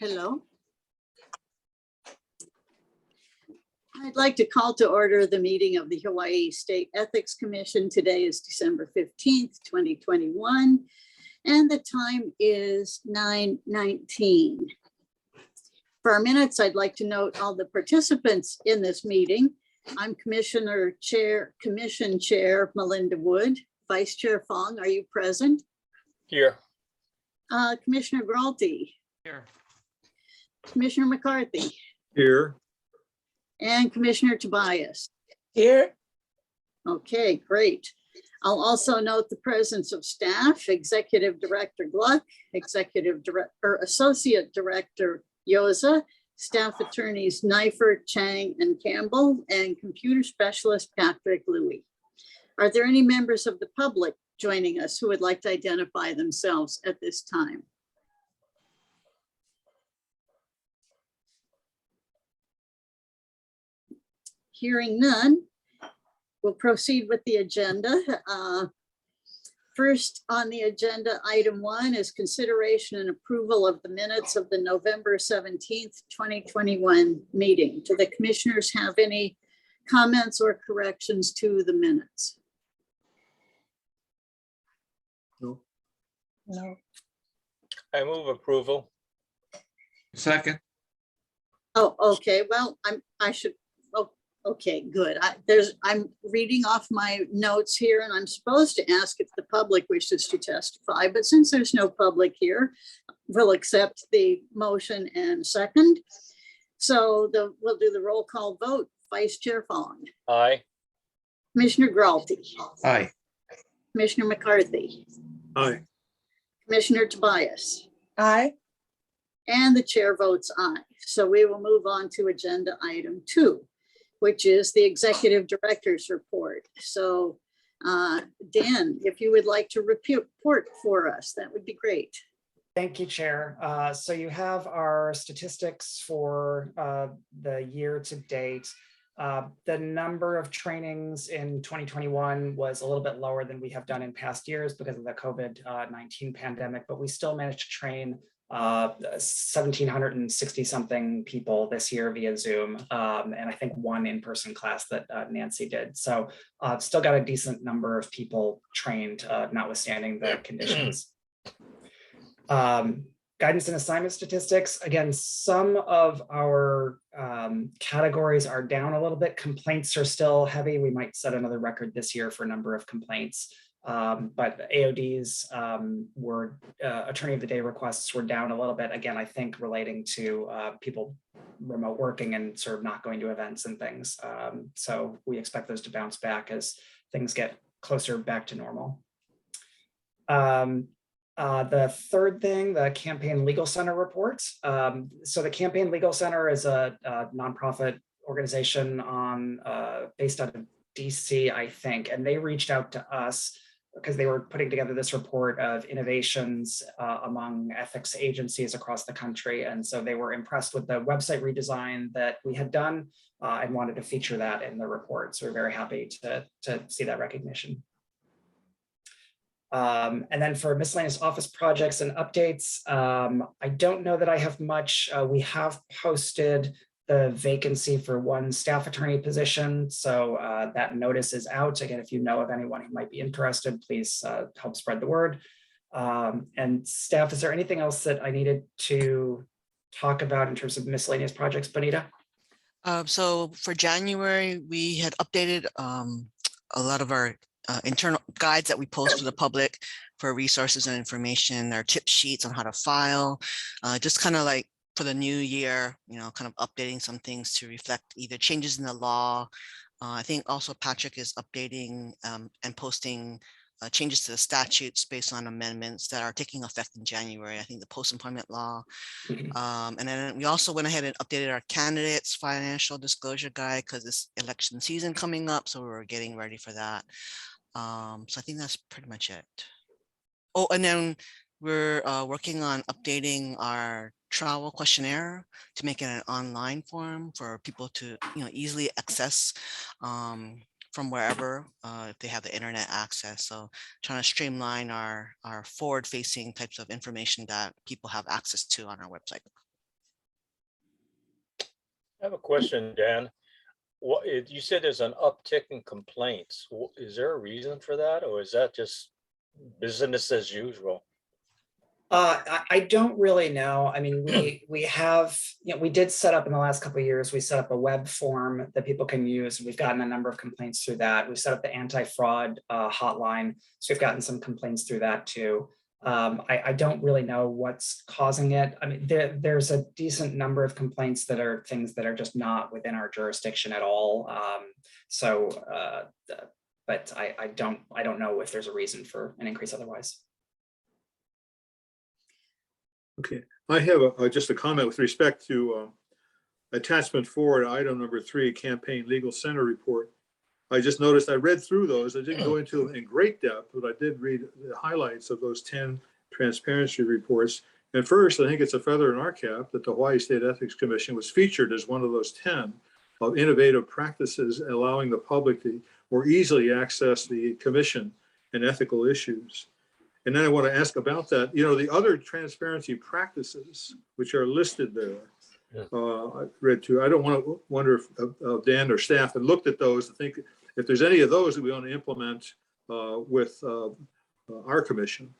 Hello. I'd like to call to order the meeting of the Hawaii State Ethics Commission. Today is December 15th, 2021, and the time is 9:19. For our minutes, I'd like to note all the participants in this meeting. I'm Commission Chair Melinda Wood. Vice Chair Fong, are you present? Here. Commissioner Gralty. Here. Commissioner McCarthy. Here. And Commissioner Tobias. Here. Okay, great. I'll also note the presence of staff, Executive Director Gluck, Associate Director Yoza, Staff Attorneys Neifert, Chang, and Campbell, and Computer Specialist Patrick Louie. Are there any members of the public joining us who would like to identify themselves at this time? Hearing none, we'll proceed with the agenda. First on the agenda, item 1 is consideration and approval of the minutes of the November 17th, 2021 meeting. Do the commissioners have any comments or corrections to the minutes? No. I move approval. Second. Oh, okay. Well, okay, good. I'm reading off my notes here, and I'm supposed to ask if the public wishes to testify, but since there's no public here, we'll accept the motion and second. So we'll do the roll call vote. Vice Chair Fong. Aye. Commissioner Gralty. Aye. Commissioner McCarthy. Aye. Commissioner Tobias. Aye. And the chair votes aye. So we will move on to agenda item 2, which is the executive director's report. So Dan, if you would like to report for us, that would be great. Thank you, Chair. So you have our statistics for the year to date. The number of trainings in 2021 was a little bit lower than we have done in past years because of the COVID-19 pandemic, but we still managed to train 1,760 something people this year via Zoom, and I think one in-person class that Nancy did. So still got a decent number of people trained, notwithstanding the conditions. Guidance and assignment statistics. Again, some of our categories are down a little bit. Complaints are still heavy. We might set another record this year for a number of complaints. But AODs were attorney of the day requests were down a little bit. Again, I think relating to people remote working and sort of not going to events and things. So we expect those to bounce back as things get closer back to normal. The third thing, the Campaign Legal Center report. So the Campaign Legal Center is a nonprofit organization based out of DC, I think, and they reached out to us because they were putting together this report of innovations among ethics agencies across the country. And so they were impressed with the website redesign that we had done and wanted to feature that in the report. So we're very happy to see that recognition. And then for miscellaneous office projects and updates, I don't know that I have much. We have posted the vacancy for one staff attorney position. So that notice is out. Again, if you know of anyone who might be interested, please help spread the word. And staff, is there anything else that I needed to talk about in terms of miscellaneous projects, Bonita? So for January, we had updated a lot of our internal guides that we post to the public for resources and information, our tip sheets on how to file, just kind of like for the new year, kind of updating some things to reflect either changes in the law. I think also Patrick is updating and posting changes to the statutes based on amendments that are taking effect in January. I think the post-employment law. And then we also went ahead and updated our candidates financial disclosure guide because it's election season coming up. So we're getting ready for that. So I think that's pretty much it. Oh, and then we're working on updating our travel questionnaire to make it an online form for people to easily access from wherever if they have the internet access. So trying to streamline our forward-facing types of information that people have access to on our website. I have a question, Dan. You said there's an uptick in complaints. Is there a reason for that, or is that just business as usual? I don't really know. I mean, we have, we did set up in the last couple of years, we set up a web form that people can use. We've gotten a number of complaints through that. We set up the anti-fraud hotline. So we've gotten some complaints through that too. I don't really know what's causing it. I mean, there's a decent number of complaints that are things that are just not within our jurisdiction at all. But I don't know if there's a reason for an increase otherwise. Okay, I have just a comment with respect to attachment 4, item number 3, campaign legal center report. I just noticed, I read through those. I didn't go into them in great depth, but I did read the highlights of those 10 transparency reports. And first, I think it's a feather in our cap that the Hawaii State Ethics Commission was featured as one of those 10 of innovative practices allowing the public to more easily access the commission and ethical issues. And then I want to ask about that, the other transparency practices which are listed there. I read too. I don't want to wonder if Dan or staff had looked at those to think if there's any of those that we want to implement with our commission.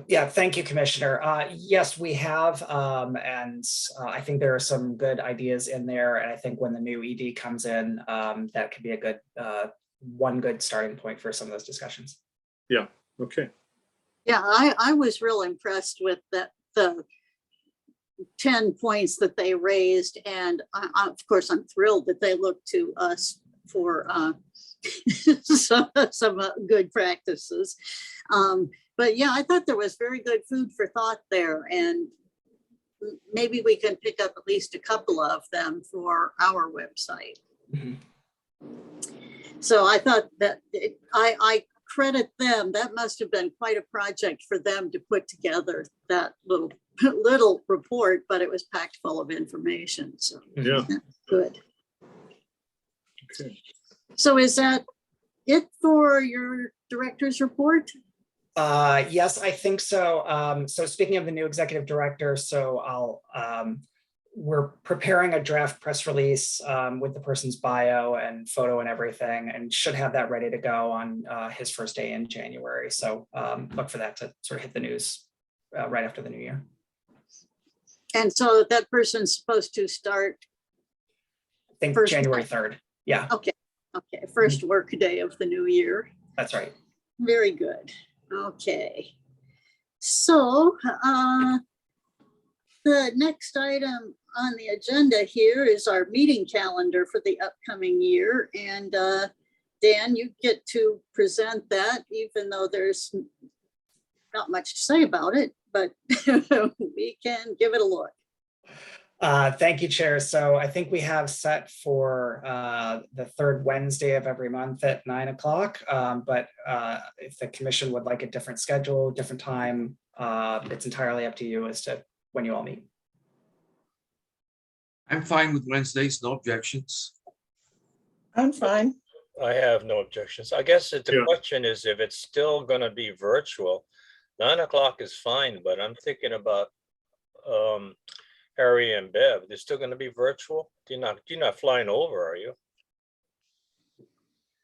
Yeah, thank you, Commissioner. Yes, we have, and I think there are some good ideas in there. And I think when the new ED comes in, that could be a good one good starting point for some of those discussions. Yeah. Okay. Yeah, I was real impressed with the 10 points that they raised, and of course I'm thrilled that they look to us for some good practices. But yeah, I thought there was very good food for thought there, and maybe we can pick up at least a couple of them for our website. Mm-hmm. So I thought that I credit them. That must have been quite a project for them to put together that little report, but it was packed full of information. So Yeah. Good. Okay. So is that it for your director's report? Yes, I think so. So speaking of the new executive director, so we're preparing a draft press release with the person's bio and photo and everything, and should have that ready to go on his first day in January. So look for that to sort of hit the news right after the new year. And so that person's supposed to start, I think First January day. 3rd. Yeah, okay, first work day of the new year. that's right. Very good. Okay. So the next item on the agenda here is our meeting calendar for the upcoming year. And Dan, you get to present that, even though there's not much to say about it, but we can give it a look. Thank you, Chair. So I think we have set for the third Wednesday of every month at 9 o'clock. But if the commission would like a different schedule, different time, it's entirely up to you as to when you all meet. I'm fine with Wednesdays, no objections. I'm fine. I have no objections. I guess the Yeah. question is if it's still gonna be virtual. 9 o'clock is fine, but I'm thinking about Harry and Bev. They're still gonna be virtual? You're not flying over, are you?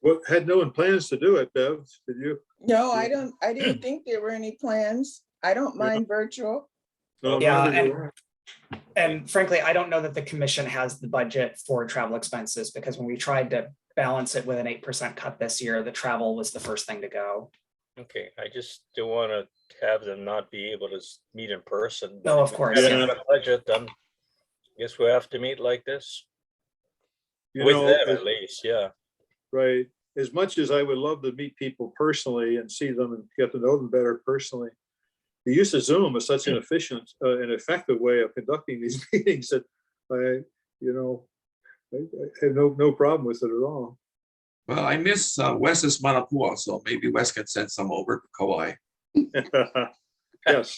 Well, had no one plans to do it, Bev? Did you? No, I didn't think there were any plans. I don't mind virtual. No, Yeah, neither do I. And frankly, I don't know that the commission has the budget for travel expenses, because when we tried to balance it with an 8% cut this year, the travel was the first thing to go. Okay, I just don't want to have them not be able to meet in person. No, of If we course, have yeah. a budget, then guess we have to meet like this. You With know, them at least, yeah. right. As much as I would love to meet people personally and see them and get to know them better personally, the use of Zoom is such an efficient and effective way of conducting these meetings that I have no problem with it at all. Well, I miss Wes's Manapua, so maybe Wes can send some over to Kauai. Yes.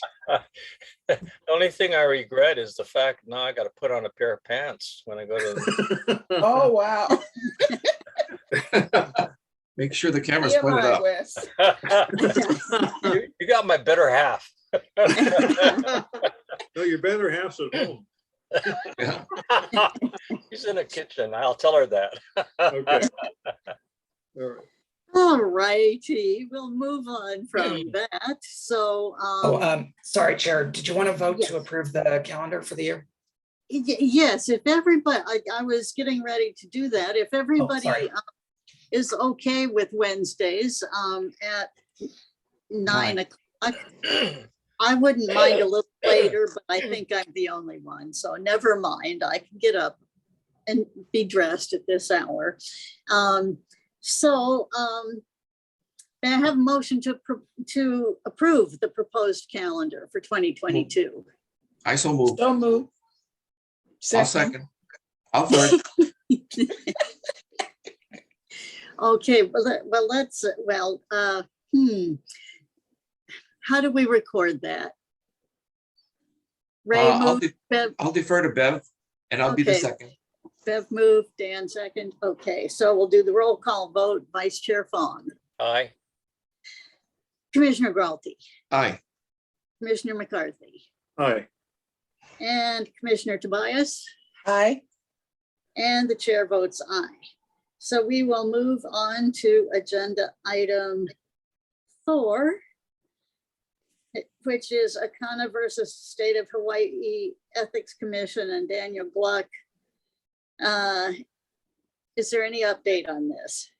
The only thing I regret is the fact now I got to put on a pair of pants when I go to. Oh, wow. Make sure the camera's Yeah, pointed my up. Wes. You got my better half. No, your better half's at home. Yeah. He's in the kitchen. I'll tell her that. Okay. All right. All righty, we'll move on from that. So, Sorry, Chair, did you want to vote yes. to approve the calendar for the year? Yes, if everybody, I was getting ready to do that. If everybody sorry. is okay with Wednesdays at 9 o'clock, I wouldn't mind a little later, but I think I'm the only one. So never mind, I can get up and be dressed at this hour. May I have a motion to approve the proposed calendar for 2022? I so move. So move. I'll second. I'll third. Okay, how do we record that? Ray I'll moved, Bev, I'll defer to Bev and I'll be the Okay. second. Bev moved, Dan second. Okay, so we'll do the roll call vote. Vice Chair Fong, Aye. Commissioner Gralty, Aye. Commissioner McCarthy, Aye. and Commissioner Tobias, Aye. and the chair votes aye. So we will move on to agenda item 4, which is Akana versus State of Hawaii Ethics Commission and Daniel Gluck. Is there any update on this?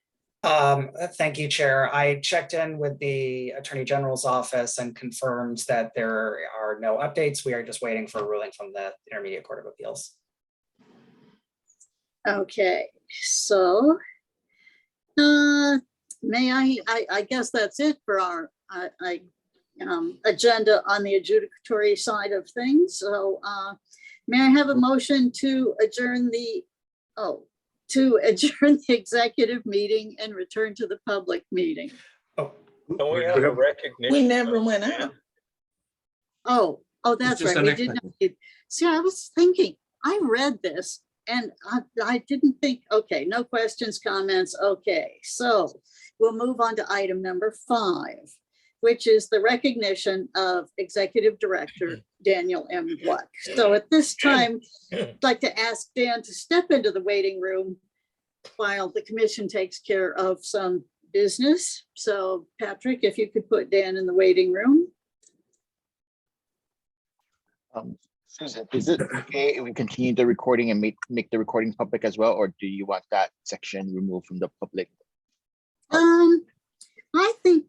Thank you, Chair. I checked in with the Attorney General's office and confirmed that there are no updates. We are just waiting for a ruling from the Intermediate Court of Appeals. Okay, so may I guess that's it for our agenda on the adjudicatory side of things. So may I have a motion to adjourn the executive meeting and return to the public meeting? Oh, Don't we have a recognition? We never went out. Oh, that's just right. the We next didn't. item. See, I was thinking, I read this and I didn't think, okay, no questions, comments. Okay, so we'll move on to item number 5, which is the recognition of Executive Director Daniel M. Gluck. So at this time, I'd like to ask Dan to step into the waiting room while the commission takes care of some business. So Patrick, if you could put Dan in the waiting room. Susan, is it okay if we continue the recording and make the recording public as well, or do you want that section removed from the public? I think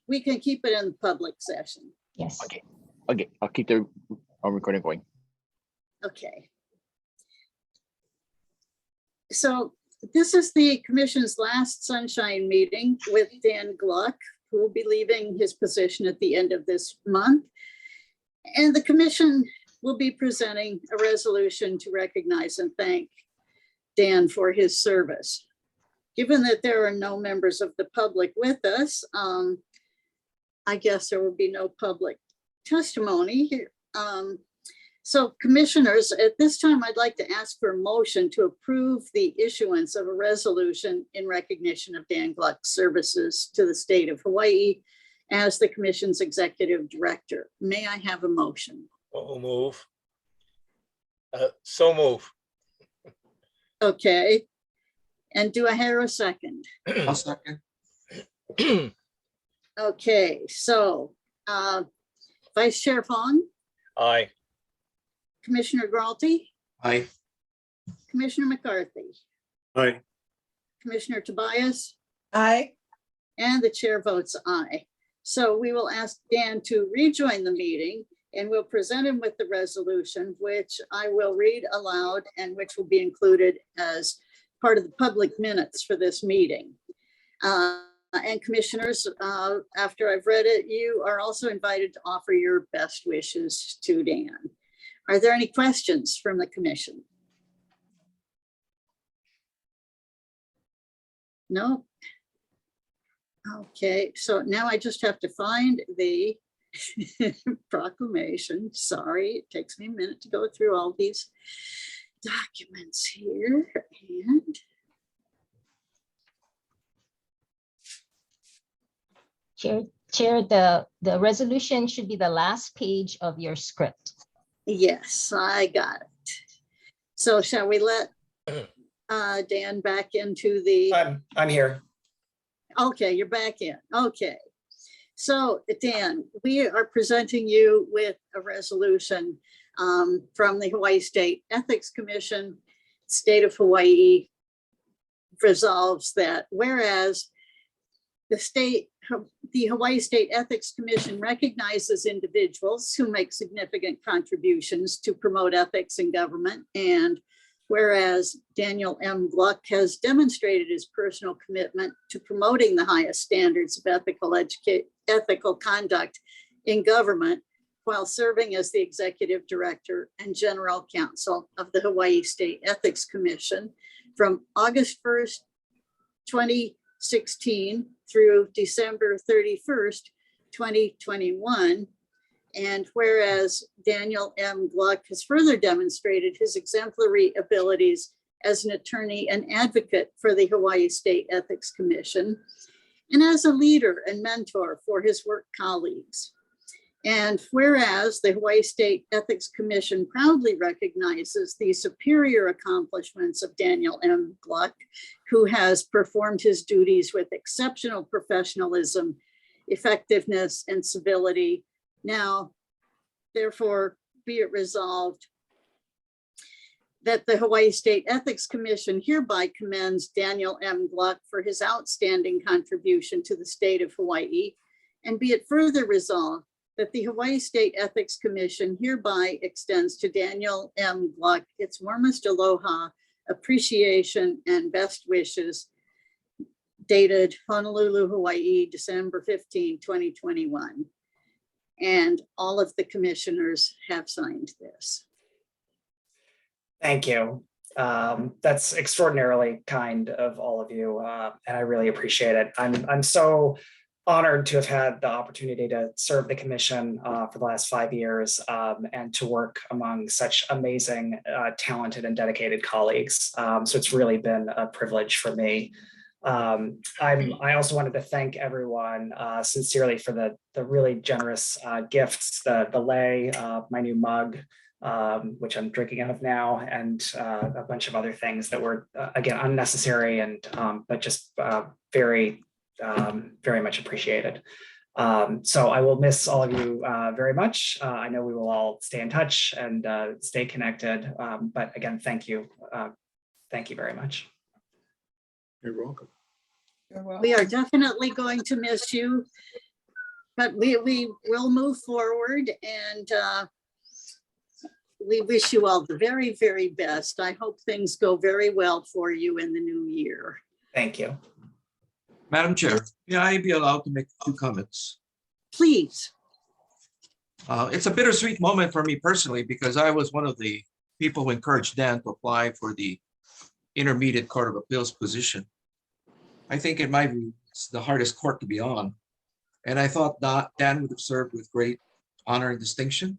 we can keep it in the public session. Yes. Okay, I'll keep the recording going. Okay. So this is the commission's last sunshine meeting with Dan Gluck, who will be leaving his position at the end of this month. And the commission will be presenting a resolution to recognize and thank Dan for his service. Given that there are no members of the public with us, I guess there will be no public testimony here. So commissioners, at this time, I'd like to ask for a motion to approve the issuance of a resolution in recognition of Dan Gluck's services to the state of Hawaii as the commission's executive director. May I have a motion? So move. So move. Okay. And do I hear a second? I'll second. Okay, so Vice Chair Fong, Aye. Commissioner Gralty, Aye. Commissioner McCarthy, Aye. Commissioner Tobias, Aye. and the chair votes aye. So we will ask Dan to rejoin the meeting and we'll present him with the resolution, which I will read aloud and which will be included as part of the public minutes for this meeting. And commissioners, after I've read it, you are also invited to offer your best wishes to Dan. Are there any questions from the commission? No? Okay, so now I just have to find the proclamation. Sorry, it takes me a minute to go through all these documents here. And Chair, the resolution should be the last page of your script. Yes, I got it. So shall we let Dan back into the, I'm here. okay, you're back in. Okay. So Dan, we are presenting you with a resolution from the Hawaii State Ethics Commission. State of Hawaii resolves that whereas the Hawaii State Ethics Commission recognizes individuals who make significant contributions to promote ethics in government, and whereas Daniel M. Gluck has demonstrated his personal commitment to promoting the highest standards of ethical conduct in government while serving as the executive director and general counsel of the Hawaii State Ethics Commission from August 1st, 2016 through December 31st, 2021. And whereas Daniel M. Gluck has further demonstrated his exemplary abilities as an attorney and advocate for the Hawaii State Ethics Commission, and as a leader and mentor for his work colleagues. And whereas the Hawaii State Ethics Commission proudly recognizes the superior accomplishments of Daniel M. Gluck, who has performed his duties with exceptional professionalism, effectiveness, and civility. Now, therefore, be it resolved that the Hawaii State Ethics Commission hereby commends Daniel M. Gluck for his outstanding contribution to the state of Hawaii, and be it further resolved that the Hawaii State Ethics Commission hereby extends to Daniel M. Gluck its warmest aloha, appreciation, and best wishes, dated Honolulu, Hawaii, December 15, 2021. And all of the commissioners have signed this. Thank you. That's extraordinarily kind of all of you, and I really appreciate it. I'm so honored to have had the opportunity to serve the commission for the last 5 years and to work among such amazing, talented and dedicated colleagues. So it's really been a privilege for me. I also wanted to thank everyone sincerely for the really generous gifts, the lei, my new mug, which I'm drinking out of now, and a bunch of other things that were, again, unnecessary and but just very much appreciated. So I will miss all of you very much. I know we will all stay in touch and stay connected. But again, thank you. Thank you very much. You're welcome. You're welcome. We are definitely going to miss you, but we will move forward, and we wish you all the very, very best. I hope things go very well for you in the new year. Thank you. Madam Chair, may I be allowed to make a few comments? Please. It's a bittersweet moment for me personally, because I was one of the people who encouraged Dan to apply for the Intermediate Court of Appeals position. I think in my view, it's the hardest court to be on. And I thought that Dan would have served with great honor and distinction.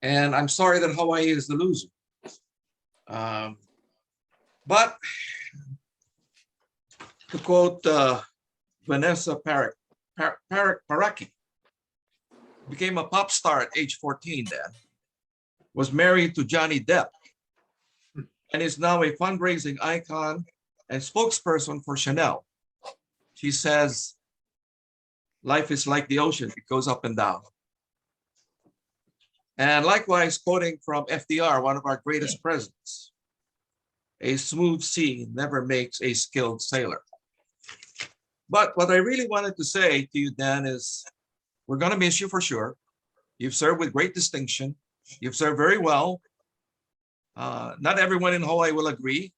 And I'm sorry that Hawaii is the loser. But to quote Vanessa Parecki, became a pop star at age 14 then, was married to Johnny Depp, and is now a fundraising icon and spokesperson for Chanel. She says, life is like the ocean, it goes up and down. And likewise, quoting from FDR, one of our greatest presidents, a smooth sea never makes a skilled sailor. But what I really wanted to say to you, Dan, is we're going to miss you for sure. You've served with great distinction. You've served very well. Not everyone in Hawaii will agree,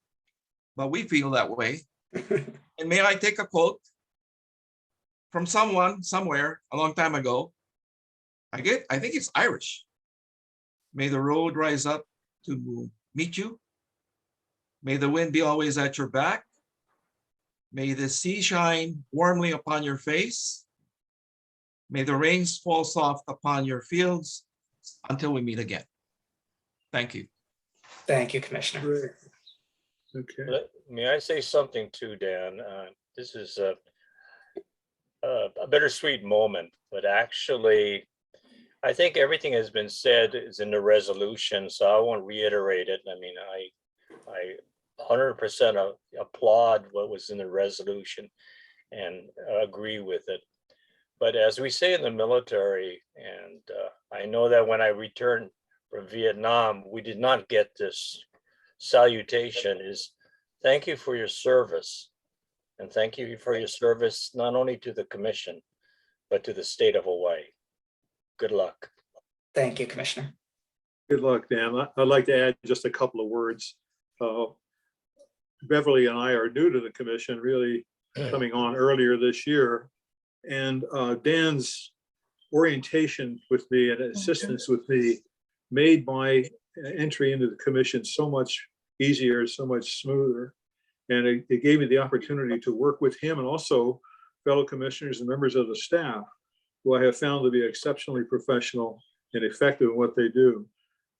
but we feel that way. And may I take a quote from someone somewhere a long time ago? I think it's Irish. May the road rise up to meet you. May the wind be always at your back. May the sea shine warmly upon your face. May the rains fall soft upon your fields until we meet again. Thank you. Thank you, Commissioner. Great. Okay. May I say something too, Dan? This is a bittersweet moment, but actually I think everything has been said is in the resolution, so I won't reiterate it. I mean, I 100% applaud what was in the resolution and agree with it. But as we say in the military, and I know that when I returned from Vietnam, we did not get this salutation, is thank you for your service. And thank you for your service, not only to the commission, but to the state of Hawaii. Good luck. Thank you, Commissioner. Good luck, Dan. I'd like to add just a couple of words. Beverly and I are new to the commission, really coming on earlier this year. And Dan's orientation with me and assistance with me made my entry into the commission so much easier, so much smoother. And it gave me the opportunity to work with him and also fellow commissioners and members of the staff, who I have found to be exceptionally professional and effective in what they do.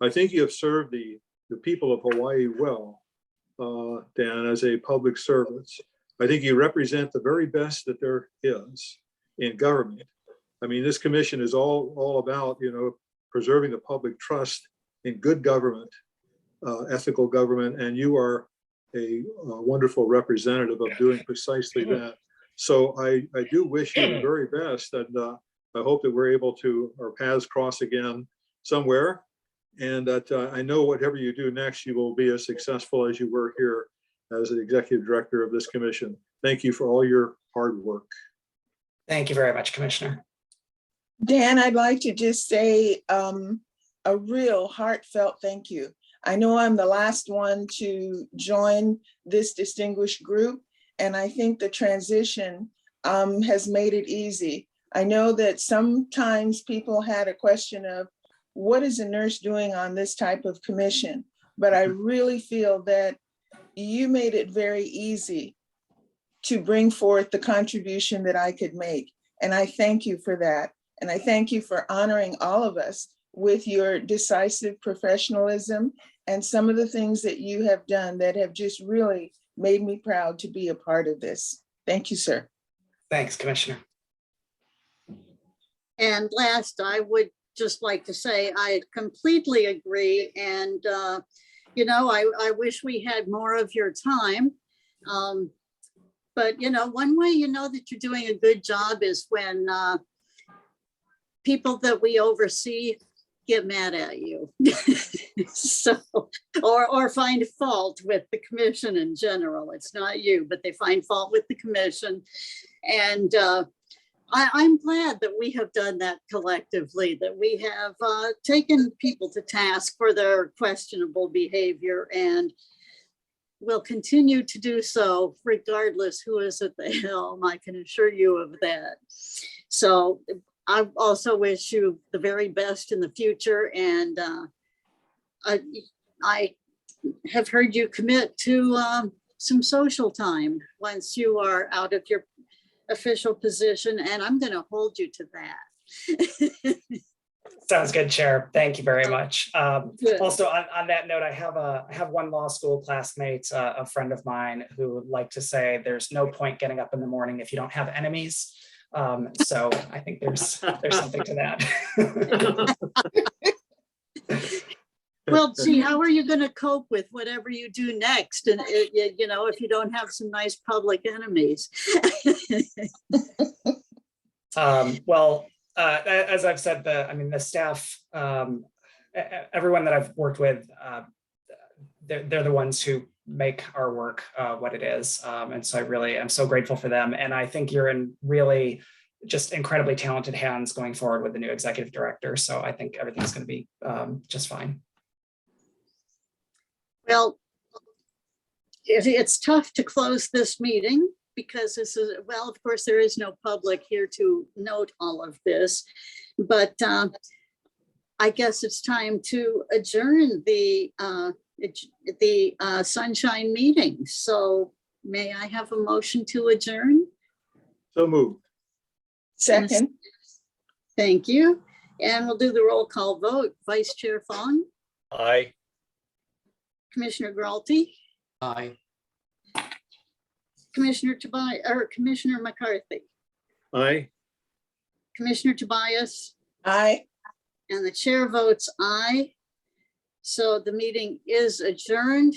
I think you have served the people of Hawaii well, Dan, as a public servant. I think you represent the very best that there is in government. I mean, this commission is all about, preserving the public trust in good government, ethical government, and you are a wonderful representative of doing precisely that. So I do wish you the very best, and I hope that we're able to, our paths cross again somewhere, and that I know whatever you do next, you will be as successful as you were here as the executive director of this commission. Thank you for all your hard work. Thank you very much, Commissioner. Dan, I'd like to just say a real heartfelt thank you. I know I'm the last one to join this distinguished group, and I think the transition has made it easy. I know that sometimes people had a question of, what is a nurse doing on this type of commission? But I really feel that you made it very easy to bring forth the contribution that I could make. And I thank you for that. And I thank you for honoring all of us with your decisive professionalism and some of the things that you have done that have just really made me proud to be a part of this. Thank you, sir. Thanks, Commissioner. And last, I would just like to say, I completely agree. And, I wish we had more of your time. But, one way you know that you're doing a good job is when people that we oversee get mad at you. So, or find fault with the commission in general. It's not you, but they find fault with the commission. And I'm glad that we have done that collectively, that we have taken people to task for their questionable behavior, and will continue to do so regardless who is at the helm. I can assure you of that. So I also wish you the very best in the future. And I have heard you commit to some social time once you are out of your official position, and I'm going to hold you to that. Sounds good, Chair. Thank you very much. Good. Also, on that note, I have one law school classmate, a friend of mine, who would like to say there's no point getting up in the morning if you don't have enemies. So I think there's something to that. Well, see, how are you going to cope with whatever you do next? And if you don't have some nice public enemies. Well, as I've said, the staff, everyone that I've worked with, they're the ones who make our work what it is. And so I really am so grateful for them. And I think you're in really just incredibly talented hands going forward with the new executive director. So I think everything's going to be just fine. Well, it's tough to close this meeting because this is, well, of course, there is no public here to note all of this, but I guess it's time to adjourn the sunshine meeting. So may I have a motion to adjourn? So moved. Second. Thank you. And we'll do the roll call vote. Vice Chair Fong, Aye. Commissioner Gralty, Aye. Commissioner Tobias, or Commissioner McCarthy, Aye. Commissioner Tobias, Aye. and the chair votes aye. So the meeting is adjourned.